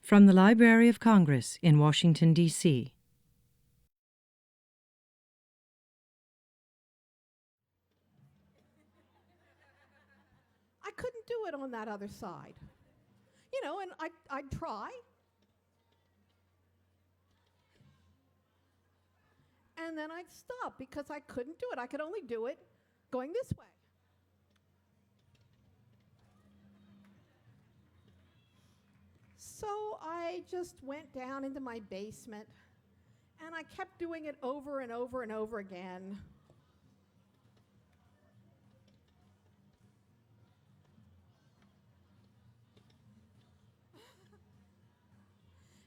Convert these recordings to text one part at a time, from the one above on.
From the Library of Congress in Washington, D.C. I couldn't do it on that other side. And I'd try. And then I'd stop because I couldn't do it. I could only do it going this way. So I just went down into my basement, and I kept doing it over and over and over again.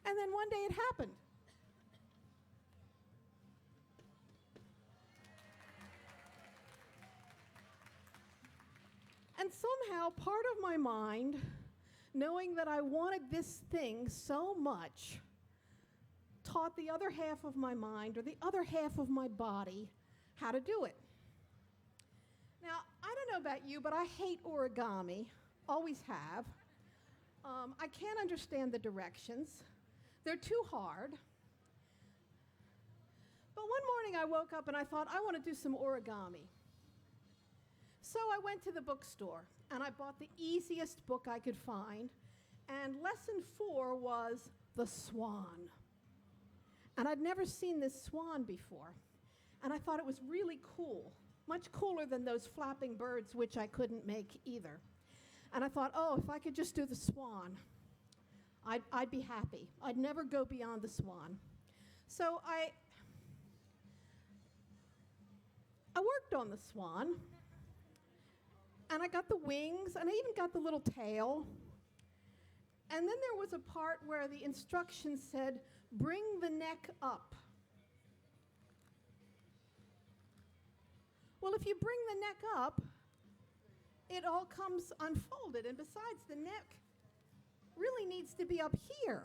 And then one day it happened. And somehow part of my mind, knowing that I wanted this thing so much, taught the other half of my mind or the other half of my body how to do it. Now, I don't know about you, but I hate origami, always have. I can't understand the directions. They're too hard. But one morning I woke up and I thought, I want to do some origami. So I went to the bookstore and I bought the easiest book I could find, and lesson 4 was the Swan. And I'd never seen this swan before, and I thought it was really cool, much cooler than those flapping birds, which I couldn't make either. And I thought, oh, if I could just do the swan, I'd be happy. I'd never go beyond the swan. So I worked on the swan, and I got the wings, and I even got the little tail. And then there was a part where the instructions said, bring the neck up. Well, if you bring the neck up, it all comes unfolded, and besides, the neck really needs to be up here.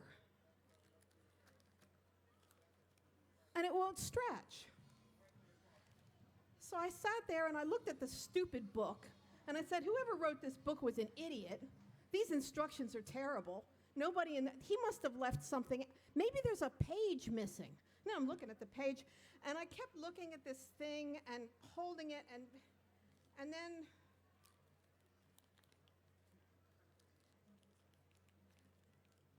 And it won't stretch. So I sat there and I looked at the stupid book, and I said, whoever wrote this book was an idiot. These instructions are terrible. Nobody he must have left something. Maybe there's a page missing. Now I'm looking at the page, and I kept looking at this thing and holding it, and then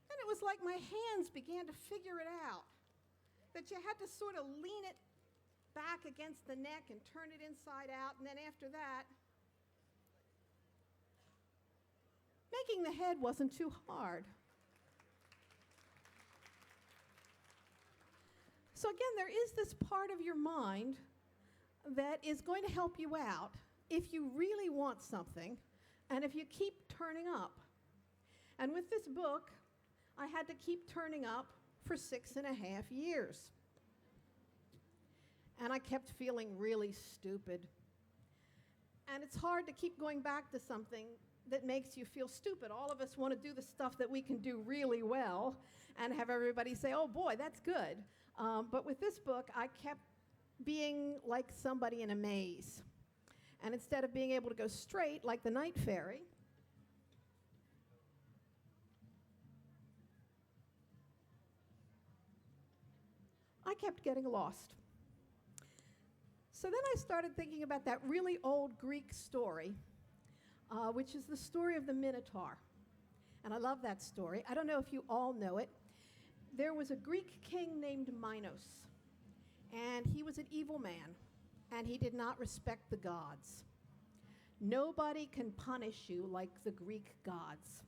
it was like my hands began to figure it out, that you had to sort of lean it back against the neck and turn it inside out, and then after that, making the head wasn't too hard. So again, there is this part of your mind that is going to help you out if you really want something and if you keep turning up. And with this book, I had to keep turning up for 6.5 years. And I kept feeling really stupid. And it's hard to keep going back to something that makes you feel stupid. All of us want to do the stuff that we can do really well and have everybody say, oh boy, that's good. But with this book, I kept being like somebody in a maze. And instead of being able to go straight like the night fairy, I kept getting lost. So then I started thinking about that really old Greek story, which is the story of the Minotaur. And I love that story. I don't know if you all know it. There was a Greek king named Minos, and he was an evil man, and he did not respect the gods. Nobody can punish you like the Greek gods.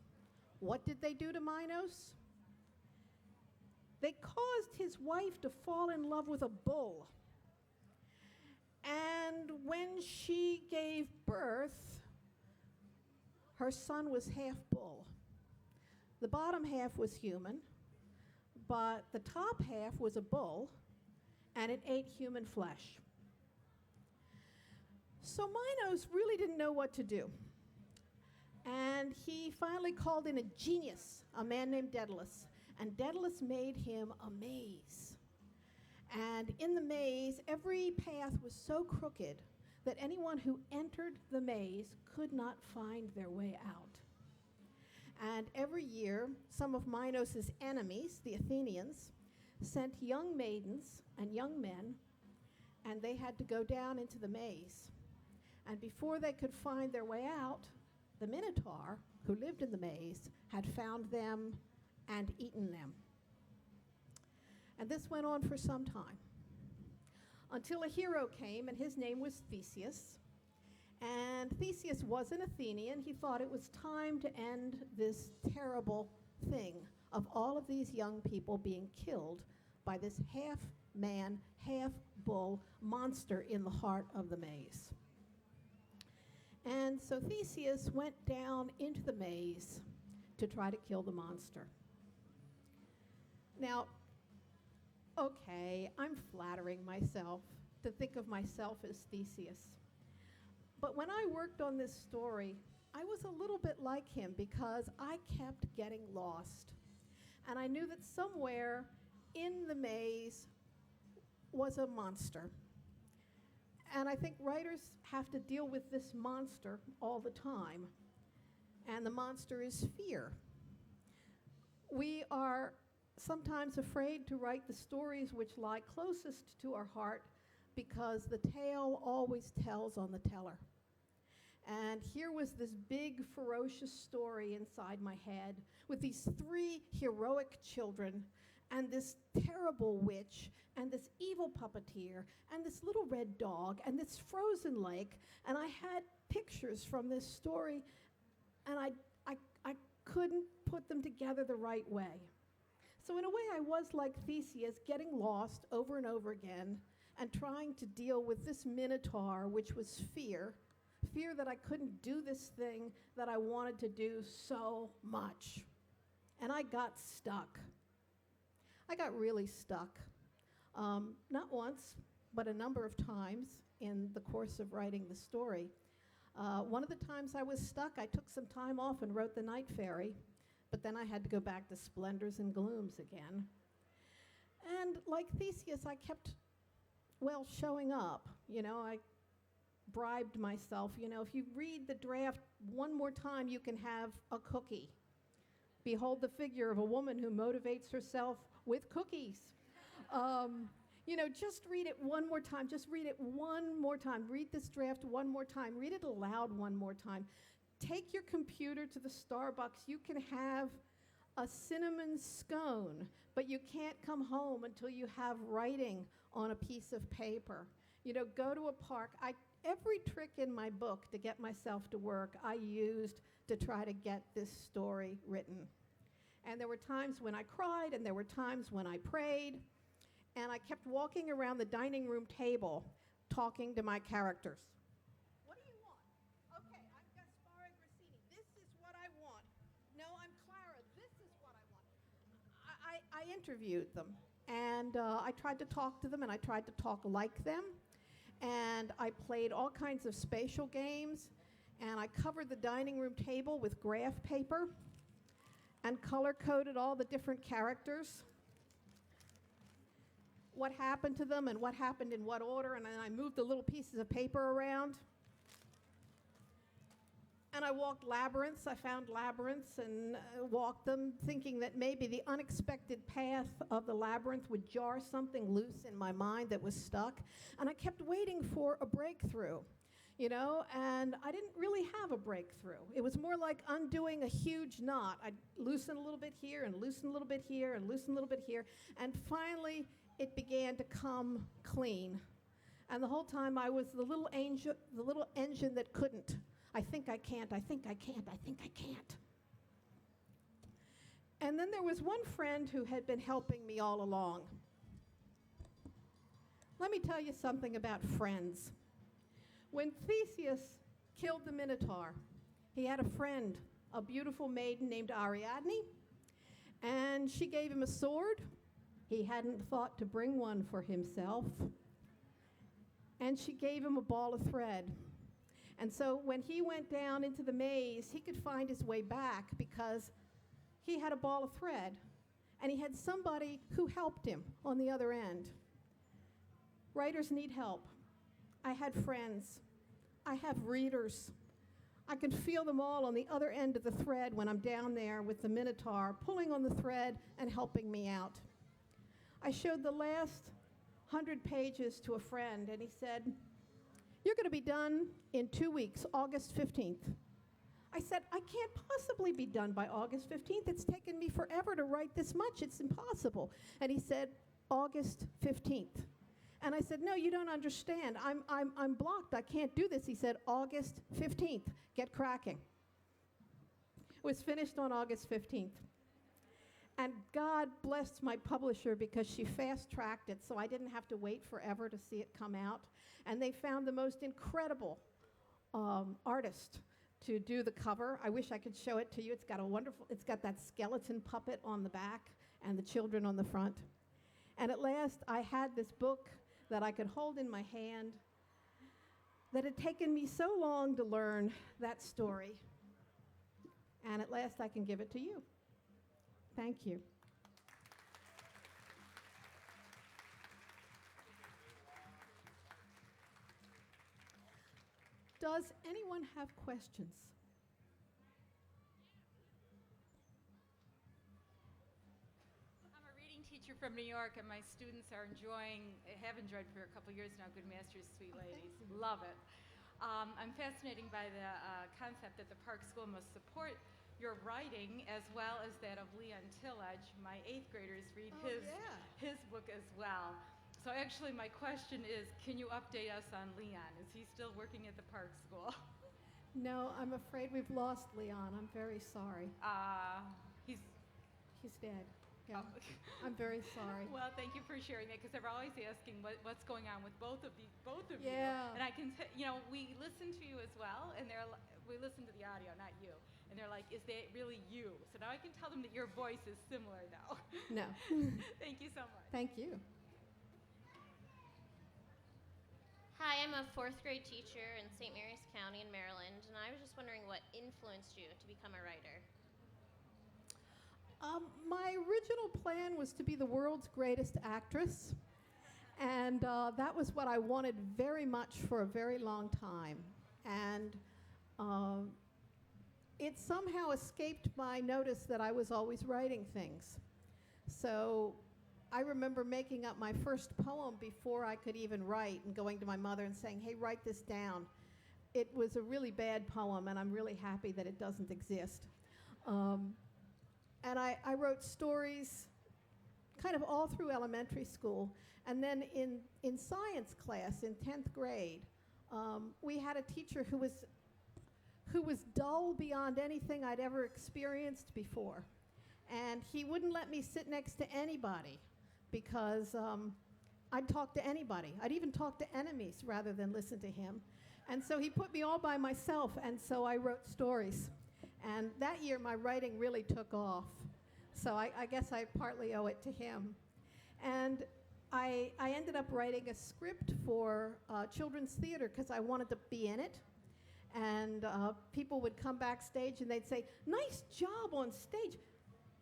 What did they do to Minos? They caused his wife to fall in love with a bull. And when she gave birth, her son was half bull. The bottom half was human, but the top half was a bull, and it ate human flesh. So Minos really didn't know what to do. And he finally called in a genius, a man named Daedalus. And Daedalus made him a maze. And in the maze, every path was so crooked that anyone who entered the maze could not find their way out. And every year, some of Minos' enemies, the Athenians, sent young maidens and young men, and they had to go down into the maze. And before they could find their way out, the Minotaur, who lived in the maze, had found them and eaten them. And this went on for some time, until a hero came, and his name was Theseus. And Theseus was an Athenian. He thought it was time to end this terrible thing of all of these young people being killed by this half-man, half-bull monster in the heart of the maze. And so Theseus went down into the maze to try to kill the monster. Now, okay, I'm flattering myself to think of myself as Theseus. But when I worked on this story, I was a little bit like him because I kept getting lost. And I knew that somewhere in the maze was a monster. And I think writers have to deal with this monster all the time. And the monster is fear. We are sometimes afraid to write the stories which lie closest to our heart because the tale always tells on the teller. And here was this big, ferocious story inside my head with these 3 heroic children and this terrible witch and this evil puppeteer and this little red dog and this frozen lake. And I had pictures from this story, and I couldn't put them together the right way. So in a way, I was like Theseus, getting lost over and over again and trying to deal with this Minotaur, which was fear that I couldn't do this thing that I wanted to do so much. And I got stuck. I got really stuck. Not once, but a number of times in the course of writing the story. One of the times I was stuck, I took some time off and wrote The Night Fairy, but then I had to go back to Splendors and Glooms again. And like Theseus, I kept, showing up. I bribed myself. If you read the draft one more time, you can have a cookie. Behold the figure of a woman who motivates herself with cookies. Just read it one more time. Just read it one more time. Read this draft one more time. Read it aloud one more time. Take your computer to the Starbucks. You can have a cinnamon scone, but you can't come home until you have writing on a piece of paper. Go to a park. Every trick in my book to get myself to work, I used to try to get this story written. And there were times when I cried, and there were times when I prayed, and I kept walking around the dining room table talking to my characters. What do you want? Okay, I'm Gaspare Grassini. This is what I want. No, I'm Clara. This is what I want. I interviewed them, and I tried to talk to them, and I tried to talk like them. And I played all kinds of spatial games, and I covered the dining room table with graph paper and color-coded all the different characters, what happened to them and what happened in what order, and then I moved the little pieces of paper around. And I walked labyrinths. I found labyrinths and walked them, thinking that maybe the unexpected path of the labyrinth would jar something loose in my mind that was stuck. And I kept waiting for a breakthrough, and I didn't really have a breakthrough. It was more like undoing a huge knot. I'd loosen a little bit here and loosen a little bit here and loosen a little bit here. And finally, it began to come clean. And the whole time I was the little engine that couldn't. I think I can't, I think I can't, I think I can't. And then there was one friend who had been helping me all along. Let me tell you something about friends. When Theseus killed the Minotaur, he had a friend, a beautiful maiden named Ariadne, and she gave him a sword. He hadn't thought to bring one for himself. And she gave him a ball of thread. And so when he went down into the maze, he could find his way back because he had a ball of thread, and he had somebody who helped him on the other end. Writers need help. I had friends. I have readers. I can feel them all on the other end of the thread when I'm down there with the Minotaur, pulling on the thread and helping me out. I showed the last 100 pages to a friend, and he said, "You're going to be done in 2 weeks, August 15th. I said, "I can't possibly be done by August 15th. It's taken me forever to write this much. It's impossible." And he said, "August 15th. And I said, "No, you don't understand. I'm blocked. I can't do this." He said, "August 15th. Get cracking." It was finished on August 15th. And God blessed my publisher because she fast-tracked it, so I didn't have to wait forever to see it come out. And they found the most incredible artist to do the cover. I wish I could show it to you. It's got that skeleton puppet on the back and the children on the front. And at last, I had this book that I could hold in my hand that had taken me so long to learn that story. And at last, I can give it to you. Thank you. Does anyone have questions? I'm a reading teacher from New York, and my students have enjoyed for a couple years now, Good Masters, Sweet Ladies. Love it. I'm fascinated by the concept that the Park School must support your writing as well as that of Leon Tillage. My 8th graders read his book as well. So actually my question is, can you update us on Leon? Is he still working at the Park School? No, I'm afraid we've lost Leon. I'm very sorry. He's dead. Yeah. I'm very sorry. Well, thank you for sharing that, because they're always asking what's going on with both of you. Yeah. And I can we listen to you as well, and we listen to the audio, not you. And they're like, "Is that really you?" So now I can tell them that your voice is similar now. No. Thank you so much. Thank you. Hi, I'm a 4th grade teacher in St. Mary's County in Maryland, and I was just wondering what influenced you to become a writer. My original plan was to be the world's greatest actress, and that was what I wanted very much for a very long time. And it somehow escaped my notice that I was always writing things. So I remember making up my first poem before I could even write and going to my mother and saying, "Hey, write this down." It was a really bad poem, and I'm really happy that it doesn't exist. And I wrote stories kind of all through elementary school. And then in science class in 10th grade, we had a teacher who was dull beyond anything I'd ever experienced before. And he wouldn't let me sit next to anybody because I'd talk to anybody. I'd even talk to enemies rather than listen to him. And so he put me all by myself, and so I wrote stories. And that year, my writing really took off. So I guess I partly owe it to him. And I ended up writing a script for children's theater because I wanted to be in it. And people would come backstage and they'd say, "Nice job on stage.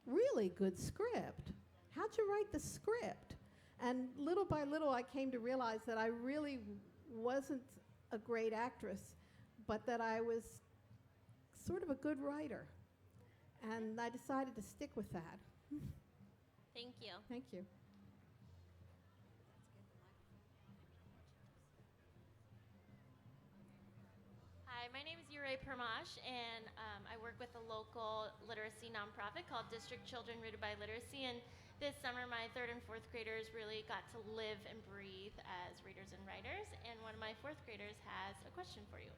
Really good script. How'd you write the script?" And little by little, I came to realize that I really wasn't a great actress, but that I was sort of a good writer. And I decided to stick with that. Thank you. Thank you. Hi, my name is Yurei Permash, and I work with a local literacy nonprofit called District Children Rooted by Literacy. And this summer, my 3rd and 4th graders really got to live and breathe as readers and writers. And one of my 4th graders has a question for you.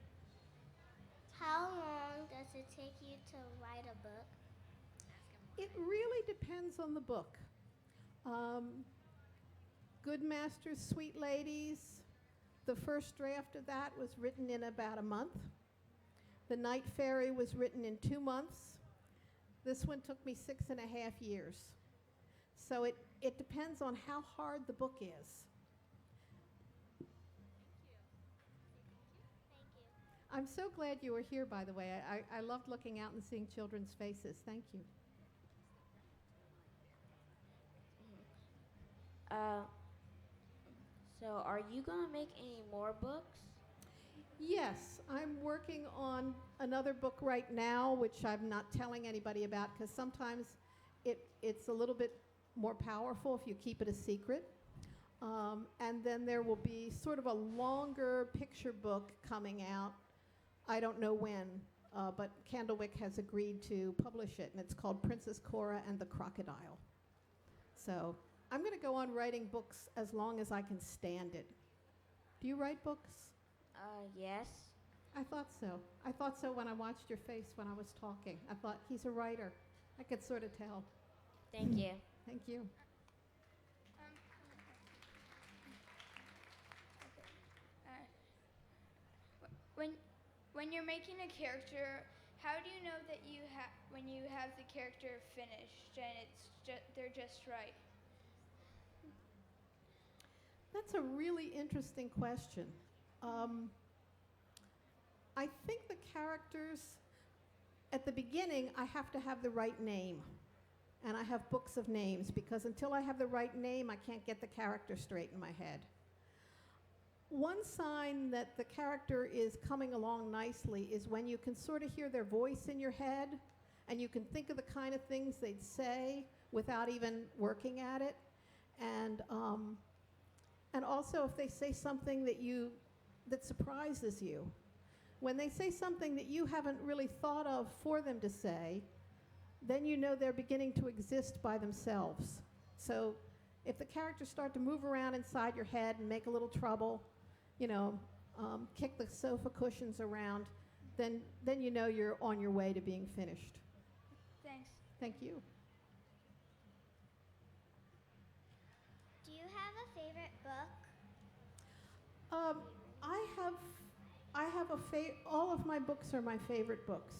How long does it take you to write a book? It really depends on the book. Good Masters, Sweet Ladies, the first draft of that was written in about a month. The Night Fairy was written in 2 months. This one took me 6.5 years. So it depends on how hard the book is. I'm so glad you were here, by the way. I loved looking out and seeing children's faces. Thank you. So are you going to make any more books? Yes, I'm working on another book right now, which I'm not telling anybody about because sometimes it's a little bit more powerful if you keep it a secret. And then there will be sort of a longer picture book coming out. I don't know when, but Candlewick has agreed to publish it, and it's called Princess Korra and the Crocodile. So I'm going to go on writing books as long as I can stand it. Do you write books? Yes. I thought so. I thought so when I watched your face when I was talking. I thought, he's a writer. I could sort of tell. Thank you. Thank you. When you're making a character, how do you know that when you have the character finished and they're just right? That's a really interesting question. I think the characters, at the beginning, I have to have the right name. And I have books of names, because until I have the right name, I can't get the character straight in my head. One sign that the character is coming along nicely is when you can sort of hear their voice in your head, and you can think of the kind of things they'd say without even working at it. And also if they say something that surprises you. When they say something that you haven't really thought of for them to say, then you know they're beginning to exist by themselves. So if the characters start to move around inside your head and make a little trouble, kick the sofa cushions around, then you know you're on your way to being finished. Thanks. Thank you. Do you have a favorite book? All of my books are my favorite books,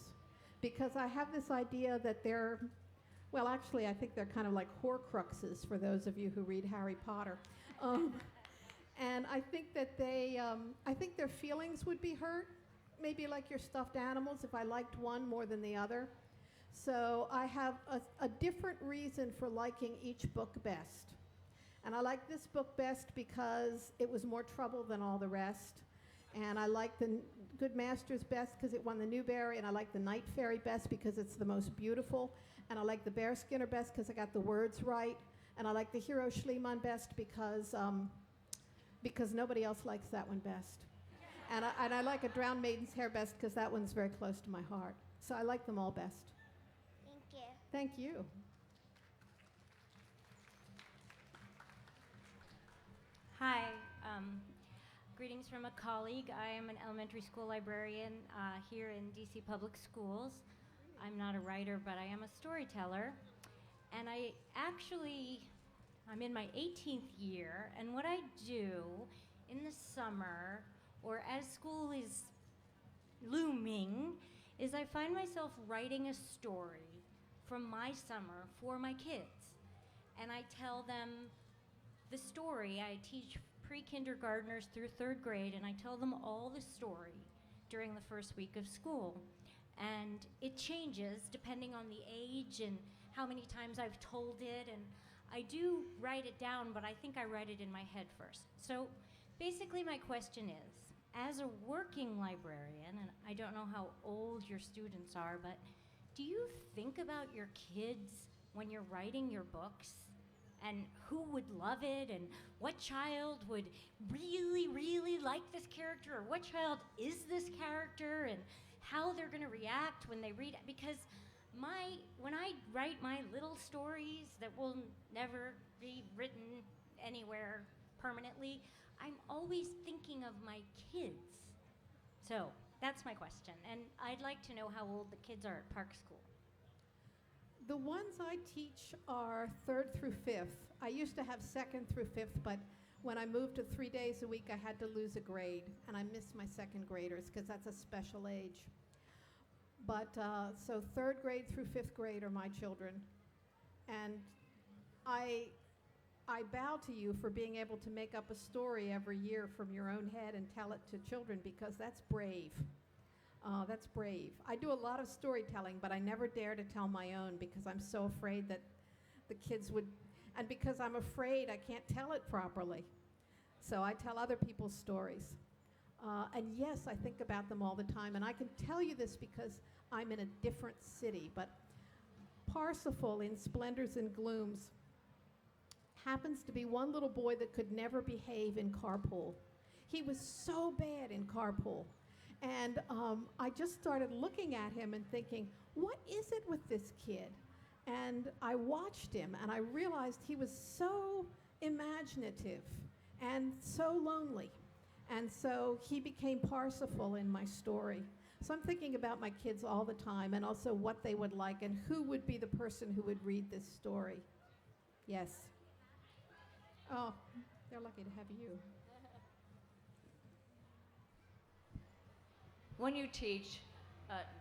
because I have this idea that they're, well, actually, I think they're kind of like Horcruxes for those of you who read Harry Potter. And I think that I think their feelings would be hurt, maybe like your stuffed animals, if I liked one more than the other. So I have a different reason for liking each book best. And I like this book best because it was more trouble than all the rest. And I like the Good Masters best because it won the Newbery, and I like the Night Fairy best because it's the most beautiful. And I like the Bearskinner best because I got the words right. And I like the Hero Schliemann best because nobody else likes that one best. And I like A Drowned Maiden's Hair best because that one's very close to my heart. So I like them all best. Thank you. Thank you. Hi, greetings from a colleague. I am an elementary school librarian here in DC Public Schools. I'm not a writer, but I am a storyteller. And I'm in my 18th year, and what I do in the summer, or as school is looming, is I find myself writing a story from my summer for my kids. And I tell them the story. I teach pre-kindergartners through 3rd grade, and I tell them all the story during the first week of school. And it changes depending on the age and how many times I've told it, and I do write it down, but I think I write it in my head first. So basically my question is, as a working librarian, and I don't know how old your students are, but do you think about your kids when you're writing your books? And who would love it, and what child would really, really like this character, or what child is this character, and how they're gonna react when they read it? Because when I write my little stories that will never be written anywhere permanently, I'm always thinking of my kids. So that's my question, and I'd like to know how old the kids are at Park School. The ones I teach are 3rd through 5th. I used to have 2nd through 5th, but when I moved to 3 days a week, I had to lose a grade, and I missed my 2nd graders because that's a special age. But so 3rd grade through 5th grade are my children, and I bow to you for being able to make up a story every year from your own head and tell it to children, because that's brave. That's brave. I do a lot of storytelling, but I never dare to tell my own because I'm so afraid that the kids would, and because I'm afraid I can't tell it properly. So I tell other people's stories. And yes, I think about them all the time, and I can tell you this because I'm in a different city, but Parsifal in Splendors and Glooms happens to be one little boy that could never behave in carpool. He was so bad in carpool. And I just started looking at him and thinking, what is it with this kid? And I watched him, and I realized he was so imaginative and so lonely. And so he became Parsifal in my story. So I'm thinking about my kids all the time, and also what they would like and who would be the person who would read this story. Yes. Oh, they're lucky to have you. When you teach,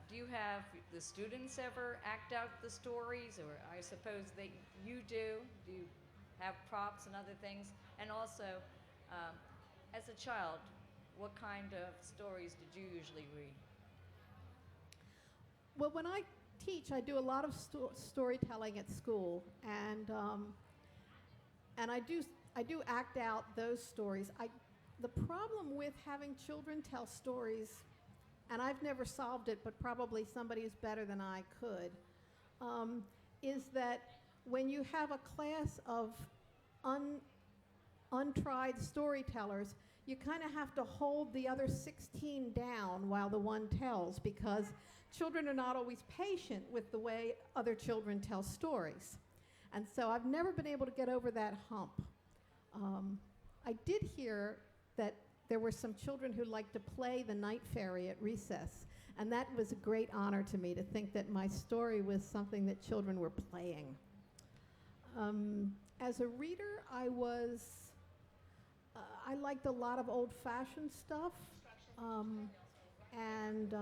do you have the students ever act out the stories, or I suppose that you do? Do you have props and other things? And also, as a child, what kind of stories did you usually read? Well, when I teach, I do a lot of storytelling at school, and I do act out those stories. The problem with having children tell stories, and I've never solved it, but probably somebody who's better than I could, is that when you have a class of untried storytellers, you kind of have to hold the other 16 down while the one tells, because children are not always patient with the way other children tell stories. And so I've never been able to get over that hump. I did hear that there were some children who liked to play the night fairy at recess, and that was a great honor to me to think that my story was something that children were playing. As a reader, I liked a lot of old-fashioned stuff, and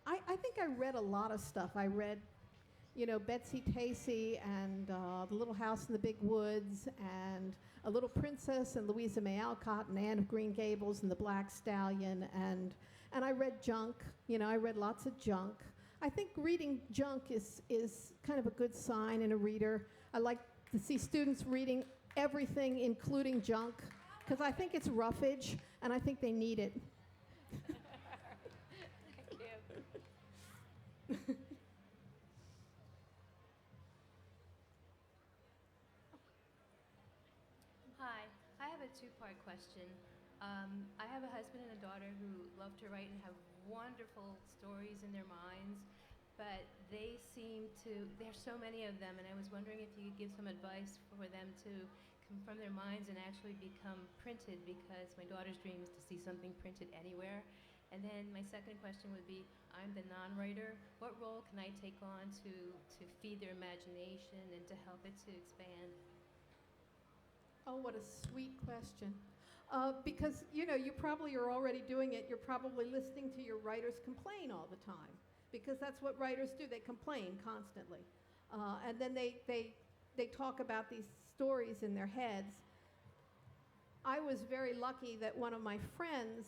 I think I read a lot of stuff. I read, Betsy Tacy and The Little House in the Big Woods, and A Little Princess, and Louisa May Alcott, and Anne of Green Gables, and The Black Stallion, and I read junk. I read lots of junk. I think reading junk is kind of a good sign in a reader. I like to see students reading everything, including junk, because I think it's roughage, and I think they need it. Thank you. Hi, I have a two-part question. I have a husband and a daughter who love to write and have wonderful stories in their minds, but there's so many of them, and I was wondering if you could give some advice for them to come from their minds and actually become printed, because my daughter's dream is to see something printed anywhere. And then my second question would be, I'm the non-writer. What role can I take on to feed their imagination and to help it to expand? Oh, what a sweet question. Because, you probably are already doing it. You're probably listening to your writers complain all the time, because that's what writers do. They complain constantly. And then they talk about these stories in their heads. I was very lucky that one of my friends,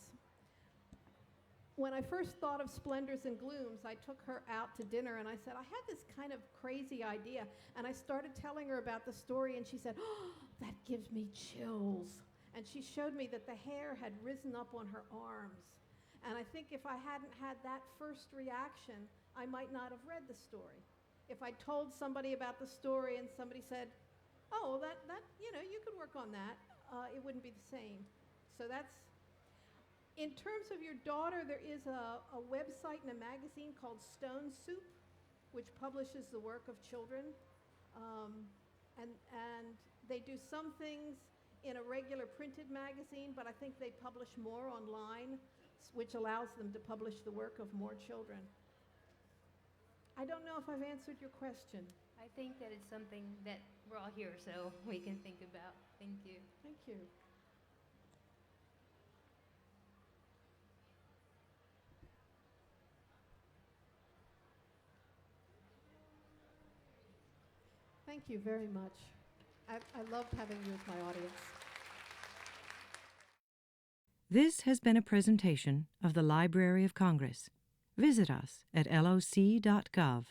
when I first thought of Splendors and Glooms, I took her out to dinner, and I said, I had this kind of crazy idea. And I started telling her about the story, and she said, oh, that gives me chills. And she showed me that the hair had risen up on her arms. And I think if I hadn't had that first reaction, I might not have read the story. If I told somebody about the story and somebody said, oh, that you could work on that, it wouldn't be the same. So that's, in terms of your daughter, there is a website and a magazine called Stone Soup, which publishes the work of children. And they do some things in a regular printed magazine, but I think they publish more online, which allows them to publish the work of more children. I don't know if I've answered your question. I think that it's something that we're all here, so we can think about. Thank you. Thank you. Thank you very much. I loved having you as my audience. This has been a presentation of the Library of Congress. Visit us at loc.gov.